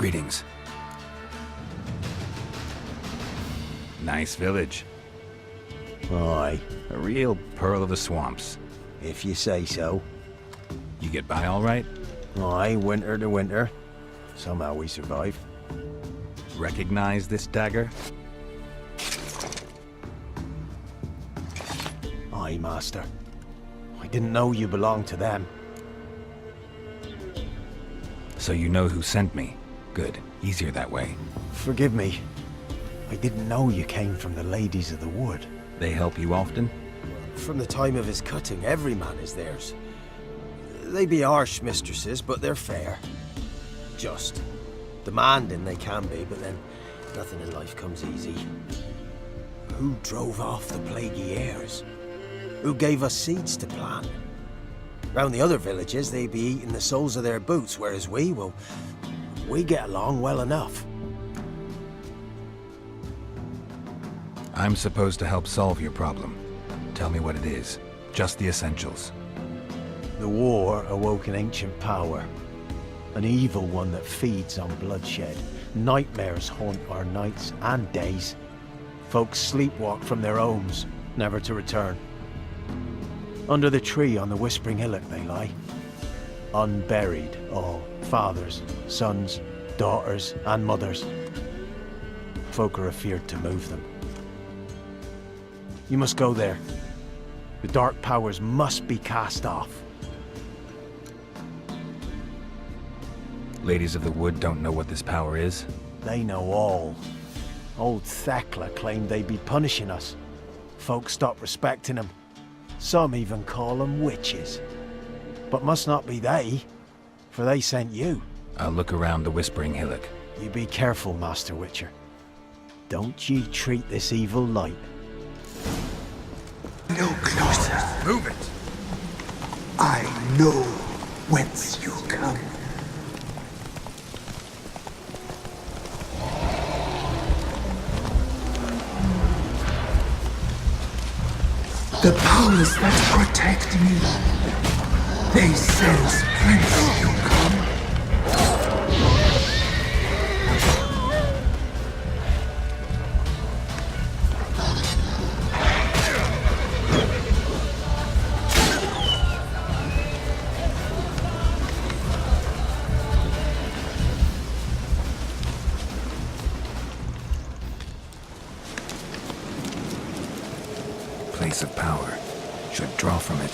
Greetings. Nice village. Aye, A real pearl of the swamps. if you say so. You get by all right? Aye, winter to winter. Somehow we survive. Recognize this dagger? Aye, master. I didn't know you belonged to them. So you know who sent me. Good. Easier that way. Forgive me. I didn't know you came from the Ladies of the Wood. They help you often? From the time of his cutting, every man is theirs. They be harsh mistresses, but they're fair. Just. Demanding they can be, but then nothing in life comes easy. Who drove off the plaguey heirs? Who gave us seeds to plant? Round the other villages, they be eating the soles of their boots, whereas we get along well enough. I'm supposed to help solve your problem. Tell me what it is. Just the essentials. The war awoke an ancient power. An evil one that feeds on bloodshed. Nightmares haunt our nights and days. Folks sleepwalk from their homes, never to return. Under the tree on the Whispering Hillock they lie. Unburied, all. Fathers, sons, daughters, and mothers. Folk are afeard to move them. You must go there. The dark powers must be cast off. Ladies of the Wood don't know what this power is? They know all. Old Thekla claimed they'd be punishing us. Folk stopped respecting them. Some even call them witches. But must not be they, for they sent you. I'll look around the Whispering Hillock. You be careful, Master Witcher. Don't ye treat this evil light. No closer. Move it! I know whence you come. The powers that protect me, they sense whence you come. Place of power. Should draw from it.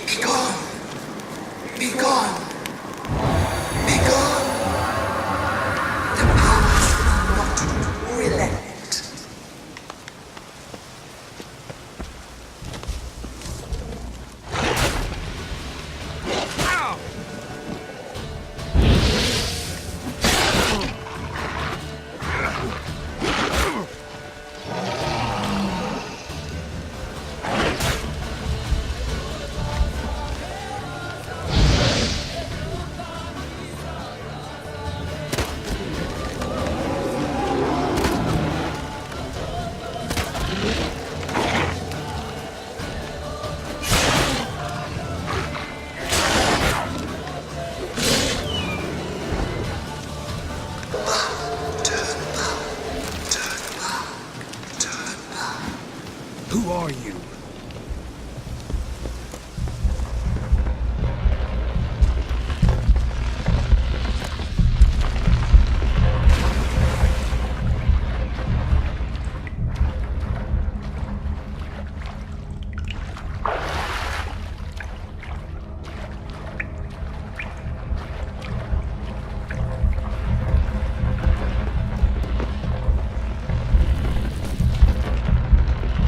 Be gone! Be gone! Be gone! The powers will not relent. Who are you?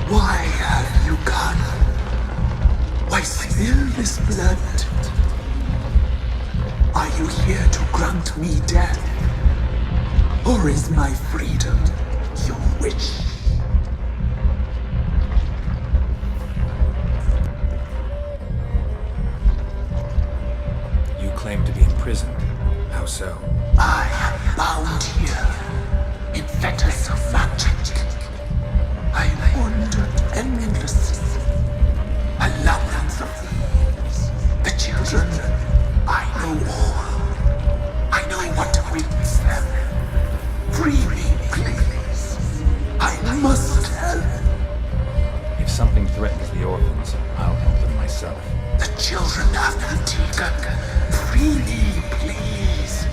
Why have you come? Why spill this blood? Are you here to grant me death? Or is my freedom your wish? You claim to be imprisoned. How so? I am bound here in fetters of magic. I wandered endlessly. A labyrinth of thieves. The children, I know all. I know what awaits them. Free me, please. I must help. If something threatens the orphans, I'll help them myself. The children have been taken. Free me, please.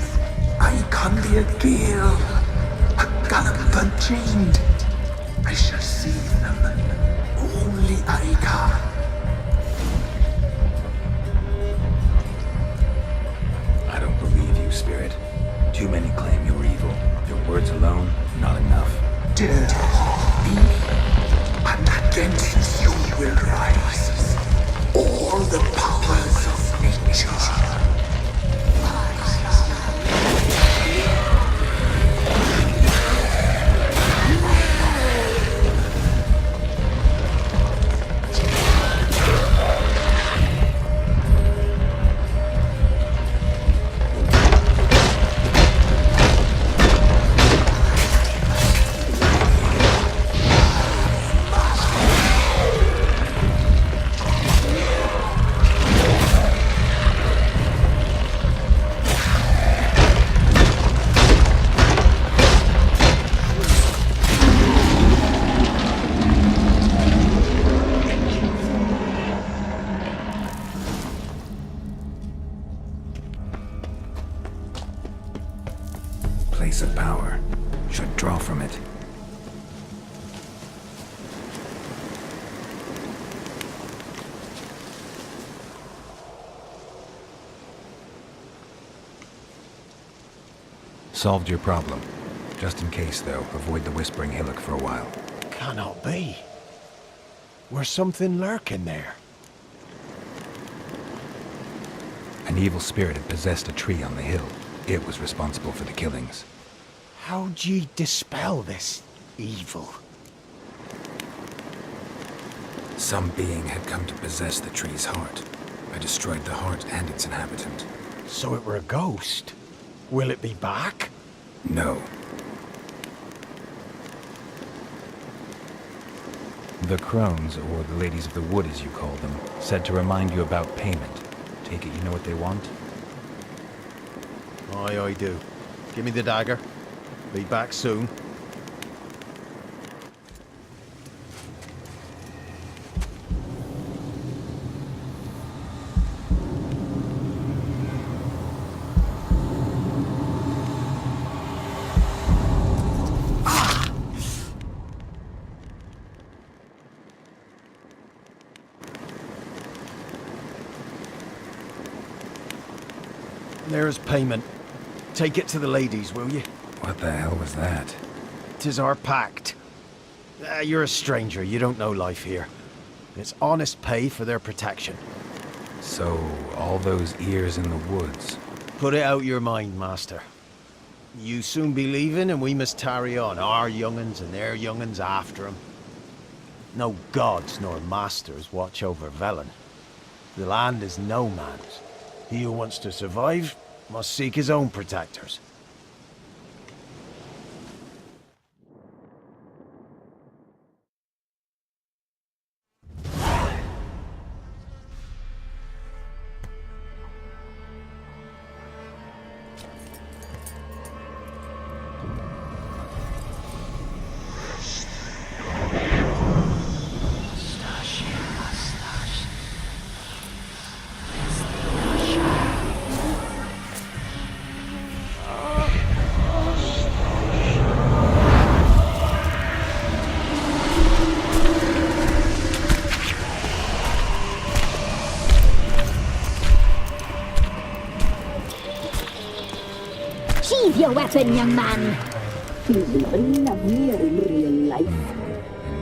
I can be a gale, a gallop unchained. I shall save them. Only I can. I don't believe you, Spirit. Too many claim you're evil. Your words alone, not enough. Dare harm me, and against you will rise all the powers of nature. Place of power. Should draw from it. Solved your problem. Just in case, though, avoid the Whispering Hillock for a while. Cannot be. Where's something lurking there? An evil spirit had possessed a tree on the hill. It was responsible for the killings. How'd ye dispel this evil? Some being had come to possess the tree's heart. I destroyed the heart and its inhabitant. So it were a ghost. Will it be back? No. The crones, or the ladies of the wood as you call them, said to remind you about payment. Take it you know what they want? Aye, I do. Give me the dagger. Be back soon. There's payment. Take it to the ladies, will you? What the hell was that? 'Tis our pact. You're a stranger, you don't know life here. It's honest pay for their protection. So, all those ears in the woods. Put it out your mind, master. You soon be leaving and we must tarry on, our young'uns and their young'uns after 'em. No gods nor masters watch over Velen. The land is no man's. He who wants to survive must seek his own protectors. Sheathe your weapon, young man. In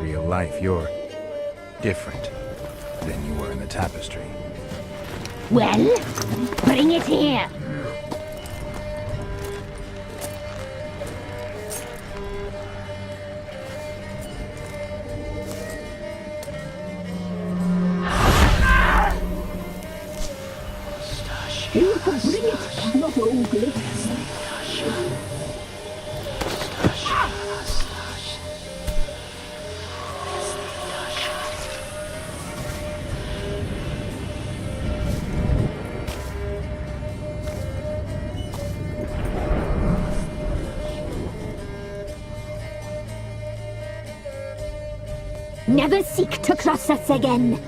real life, you're different than you were in the tapestry. Well, bring it here. You can bring it, not ugly. Never seek to cross us again.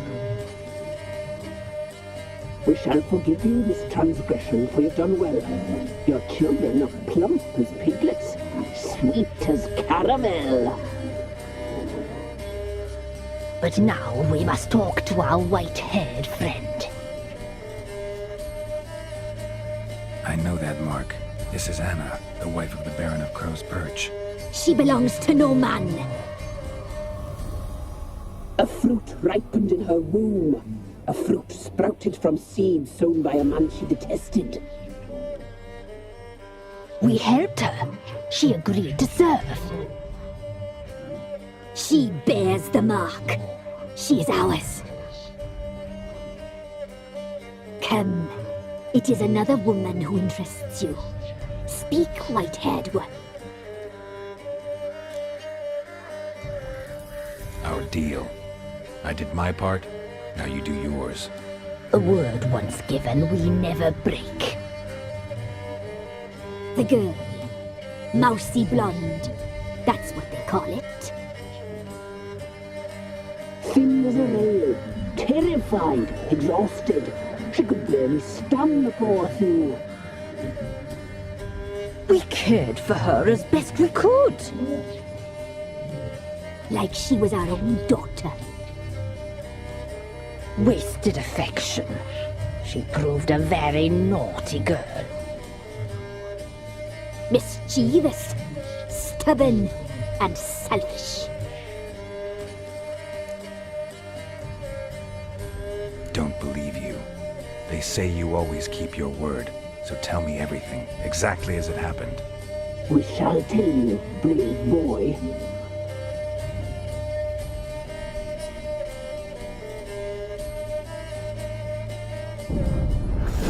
We shall forgive you this transgression, for you've done well. Your children are plump as piglets, sweet as caramel. But now we must talk to our white-haired friend. I know that mark. This is Anna, the wife of the Baron of Crow's Perch. She belongs to no man. A fruit ripened in her womb. A fruit sprouted from seeds sown by a man she detested. We helped her. She agreed to serve. She bears the mark. She is ours. Come. It is another woman who interests you. Speak, white-haired one. Our deal. I did my part, now you do yours. A word once given, we never break. The girl. Mousy blonde. That's what they call it. Thin as a rail, terrified, exhausted. She could barely stand, the poor thing. We cared for her as best we could. Like she was our own daughter. Wasted affection. She proved a very naughty girl. Mischievous, stubborn, and selfish. Don't believe you. They say you always keep your word, so tell me everything, exactly as it happened. We shall tell you, brave boy.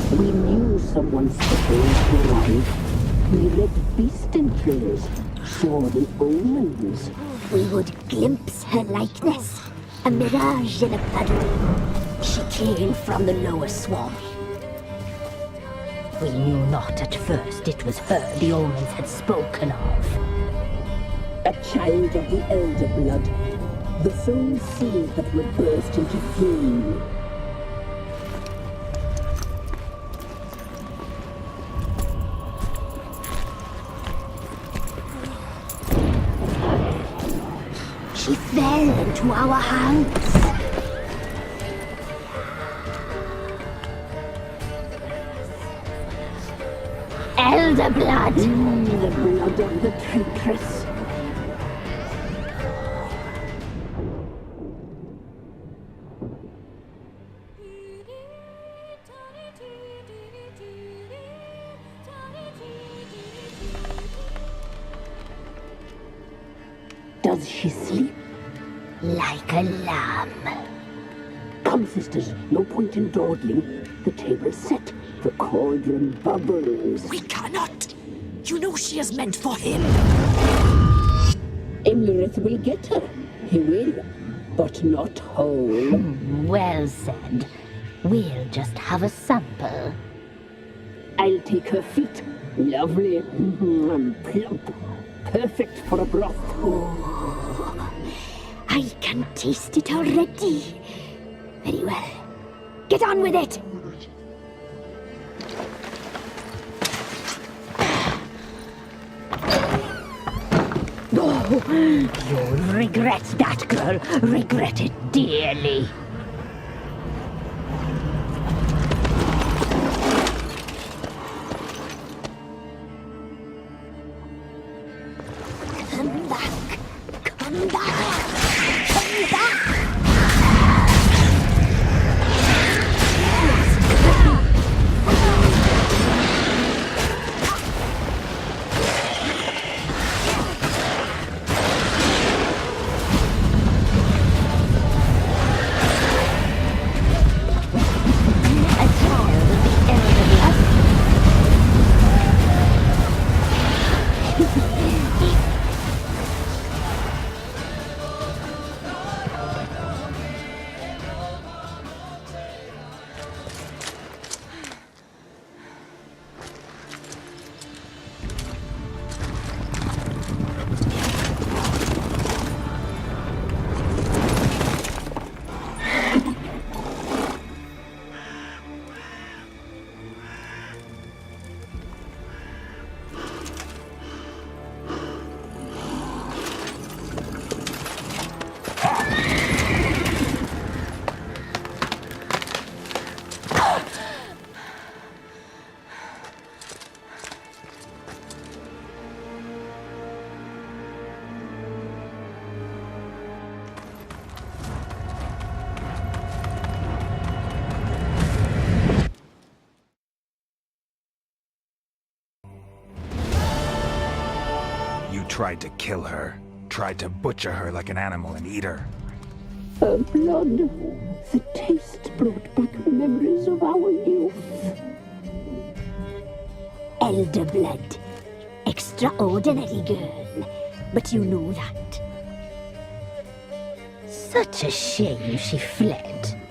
We knew someone special would arrive. We read beast entrails, saw the omens. We would glimpse her likeness, a mirage in a puddle. She came from the lower swarm. We knew not at first it was her the omens had spoken of. A child of the elder blood, the sown seed that would burst into flame. She fell into our hands. Elder blood! The blood of the traitress. Does she sleep? Like a lamb. Come, sisters, no point in dawdling. The table's set. The cauldron bubbles. We cannot! You know she is meant for him! Imlerith will get her. He will, but not whole. Well said. We'll just have a sample. I'll take her feet. Lovely. Plump. Perfect for a broth. I can taste it already. Very well. Get on with it! Oh, you'll regret that, girl. Regret it dearly. Come back. Come back. Come back. tried to kill her. Tried to butcher her like an animal and eat her. Her blood, the taste brought back memories of our youth. Elder blood. Extraordinary girl. But you know that. Such a shame she fled.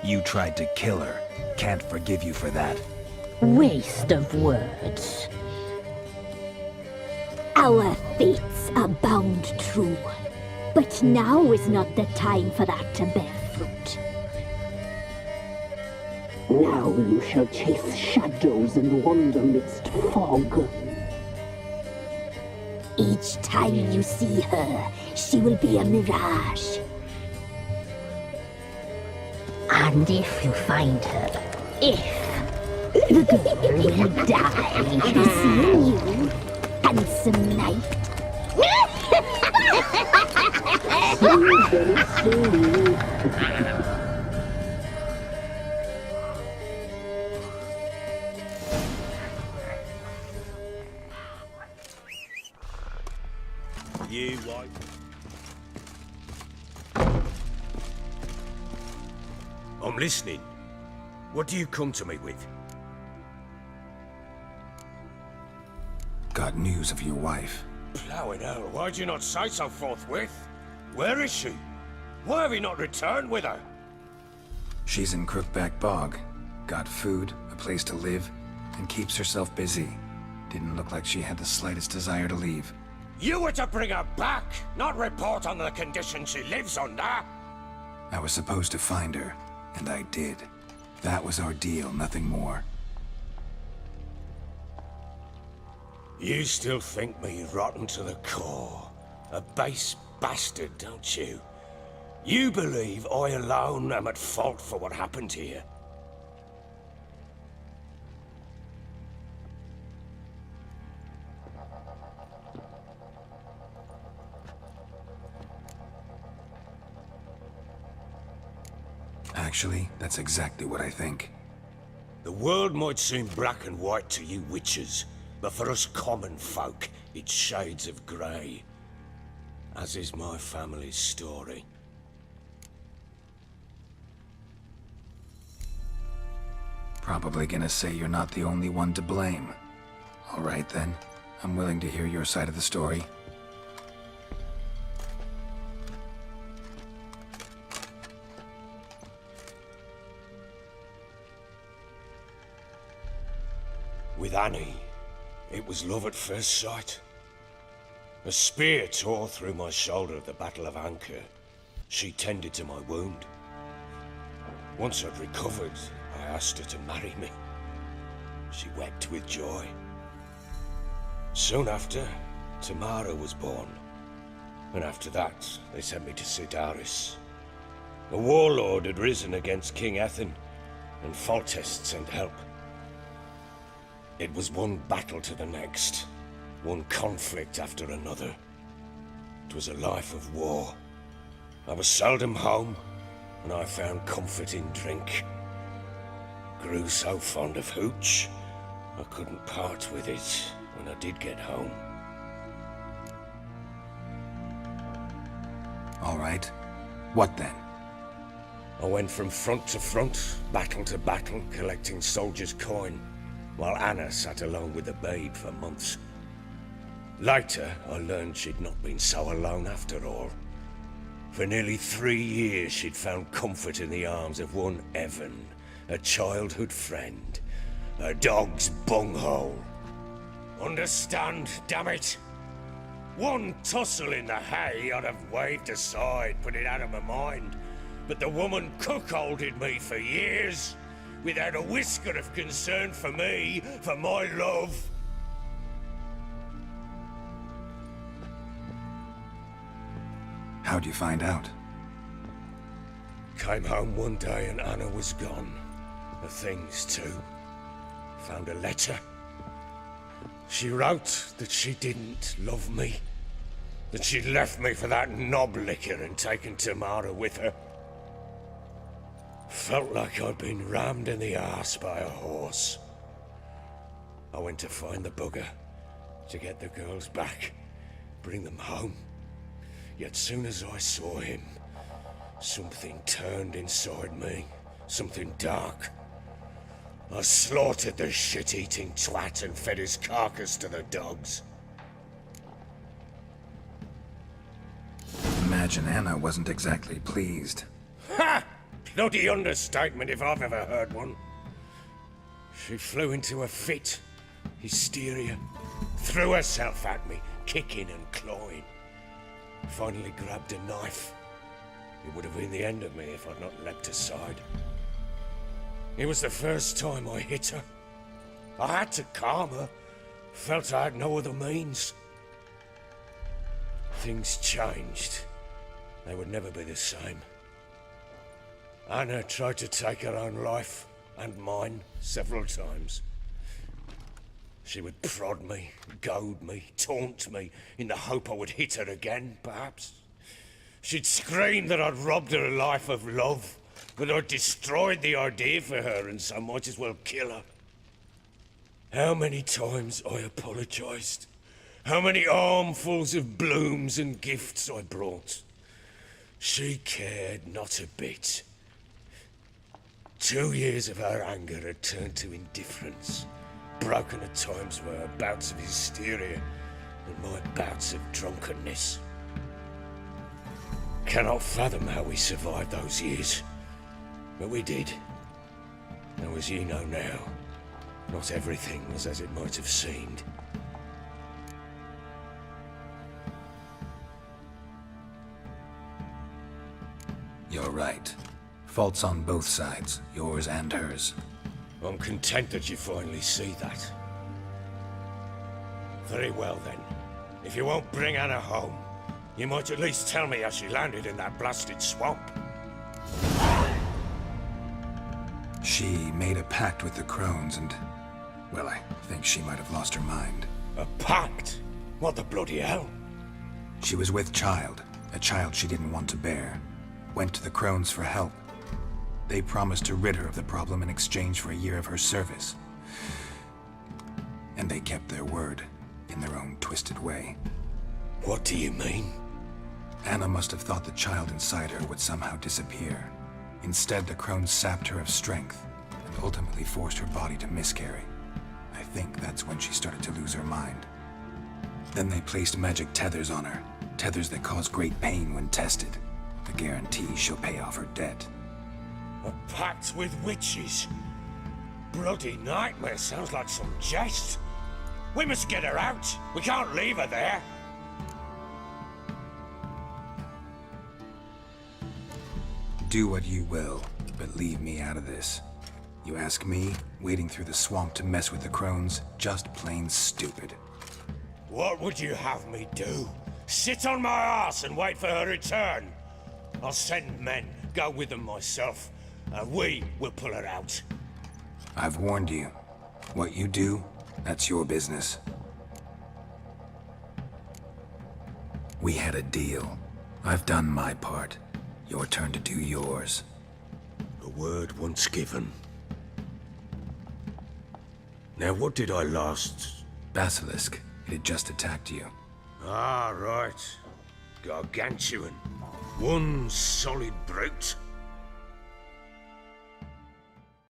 You tried to kill her. Can't forgive you for that. Waste of words. Our fates are bound true. But now is not the time for that to bear fruit. Now you shall chase shadows and wander midst fog. Each time you see her, she will be a mirage. And if you find her, the girl will die. Be seeing you, handsome knight. You white. I'm listening. What do you come to me with? Got news of your wife. Plowing hell, why'd you not say so forthwith? Where is she? Why have you not returned with her? She's in Crookback Bog. Got food, a place to live, and keeps herself busy. Didn't look like she had the slightest desire to leave. You were to bring her back, not report on the conditions she lives under. I was supposed to find her, and I did. That was our deal, nothing more. You still think me rotten to the core. A base bastard, don't you? You believe I alone am at fault for what happened here. Actually, that's exactly what I think. The world might seem black and white to you witches, but for us common folk, it's shades of grey. As is my family's story. Probably gonna say you're not the only one to blame. All right then, I'm willing to hear your side of the story. With Annie, it was love at first sight. A spear tore through my shoulder at the Battle of Anchor. She tended to my wound. Once I'd recovered, I asked her to marry me. She wept with joy. Soon after, Tamara was born. And after that, they sent me to Sidaris. A warlord had risen against King Ethan, and Foltest sent help. It was one battle to the next, one conflict after another. It was a life of war. I was seldom home, and I found comfort in drink. Grew so fond of hooch, I couldn't part with it when I did get home. All right. What then? I went from front to front, battle to battle, collecting soldiers' coin, while Anna sat alone with the babe for months. Later, I learned she'd not been so alone after all. For nearly 3 years, she'd found comfort in the arms of one Evan, a childhood friend, a dog's bunghole. Understand, damn it? One tussle in the hay I'd have waved aside, put it out of my mind. But the woman cuckolded me for years, without a whisker of concern for me, for my love. How'd you find out? Came home one day and Anna was gone. The things too. Found a letter. She wrote that she didn't love me. That she'd left me for that knob licker and taken Tamara with her. Felt like I'd been rammed in the arse by a horse. I went to find the bugger, to get the girls back, bring them home. Yet soon as I saw him, something turned inside me, something dark. I slaughtered the shit-eating twat and fed his carcass to the dogs. Imagine Anna wasn't exactly pleased. Ha! Bloody understatement if I've ever heard one. She flew into a fit, hysteria, threw herself at me, kicking and clawing. Finally grabbed a knife. It would have been the end of me if I'd not leapt aside. It was the first time I hit her. I had to calm her. Felt I had no other means. Things changed. They would never be the same. Anna tried to take her own life, and mine, several times. She would prod me, goad me, taunt me, in the hope I would hit her again, perhaps. She'd scream that I'd robbed her life of love, that I'd destroyed the idea for her and so might as well kill her. How many times I apologized. How many armfuls of blooms and gifts I brought. She cared not a bit. 2 years of her anger had turned to indifference, broken at times by her bouts of hysteria and my bouts of drunkenness. Cannot fathom how we survived those years, but we did. Though as you know now, not everything was as it might have seemed. You're right. Faults on both sides, yours and hers. I'm content that you finally see that. Very well then. If you won't bring Anna home, you might at least tell me how she landed in that blasted swamp. She made a pact with the Crones and... well, I think she might have lost her mind. A pact? What the bloody hell? She was with child, a child she didn't want to bear. Went to the Crones for help. They promised to rid her of the problem in exchange for a year of her service. And they kept their word, in their own twisted way. What do you mean? Anna must have thought the child inside her would somehow disappear. Instead, the Crones sapped her of strength, and ultimately forced her body to miscarry. I think that's when she started to lose her mind. Then they placed magic tethers on her, tethers that cause great pain when tested. A guarantee she'll pay off her debt. A pact with witches? Bloody nightmare, sounds like some jest. We must get her out. We can't leave her there. Do what you will, but leave me out of this. You ask me, wading through the swamp to mess with the Crones, just plain stupid. What would you have me do? Sit on my ass and wait for her return? I'll send men, go with them myself, and we will pull her out. I've warned you. What you do, that's your business. We had a deal. I've done my part. Your turn to do yours. A word once given. Now what did I last... Basilisk. It had just attacked you. Ah, right. Gargantuan. One solid brute.